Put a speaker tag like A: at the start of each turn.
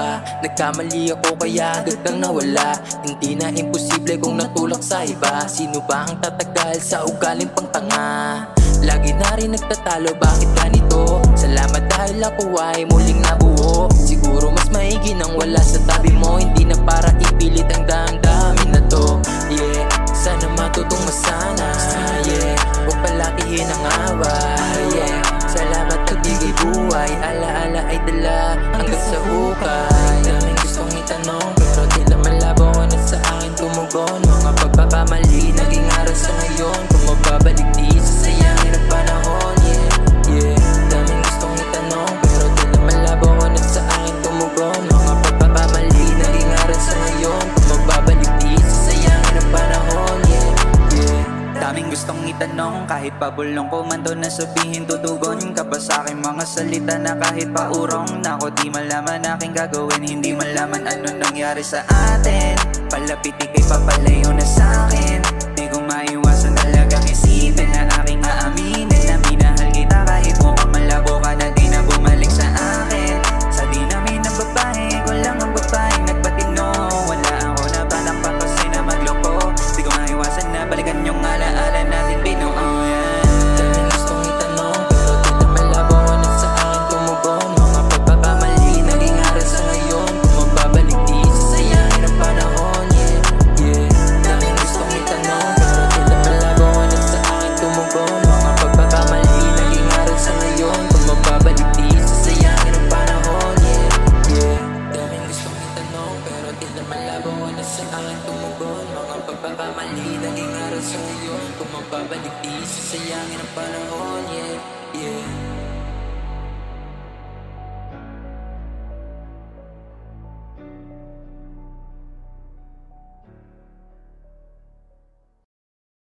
A: pa. Nagkamali ako kaya agad kang nawala. Hindi na imposible kung natulak sa iba. Sino ba ang tatagal sa ugaling pang tanga? Lagi na rin nagtatalo, bakit ganito? Salamat dahil ako ay muling nabuo. Siguro mas maigi nang wala sa tabi mo. Hindi na para ipilit ang damdamin na to. Yeah, sana matutong masana. Yeah, huwag palakihin ang away. Yeah, salamat nagbigay buhay. Alaala ay dala hanggang sa hukay. Daming gustong itanong pero tila malabo na sa akin tumugon. Mga pagkakamali naging aral sa ngayon. Kung mababalik di sa sayangin ang panahon. Yeah, yeah, daming gustong itanong pero tila malabo na sa akin tumugon. Mga pagkakamali naging aral sa ngayon. Kung mababalik di sa sayangin ang panahon. Yeah, yeah.
B: Daming gustong itanong, kahit pabulong ko man doon na sabihin tutugon ka pa sa aking mga salita na kahit paurong. Nako di malaman aking gagawin, hindi malaman ano nangyari sa atin. Palapit ikay papalayo na sa akin. Di ko maiwasan talagang isipin na aking aaminin na minahal kita kahit mukhang malabo ka na di na bumalik sa akin. Sa dinamin ng babae, ko lang ang babae nagpatino. Wala ako na balak pa kasi na magloko. Di ko maiwasan na balikan yung alaala natin binuo.
A: Daming gustong itanong pero tila malabo na sa akin tumugon. Mga pagkakamali naging aral sa ngayon. Kung mababalik di sa sayangin ang panahon. Yeah, yeah. Daming gustong itanong pero tila malabo na sa akin tumugon. Mga pagkakamali naging aral sa ngayon. Kung mababalik di sa sayangin ang panahon. Yeah, yeah. Daming gustong itanong pero tila malabo na sa akin tumugon. Mga pagkakamali naging aral sa ngayon. Kung mababalik di sa sayangin ang panahon. Yeah, yeah.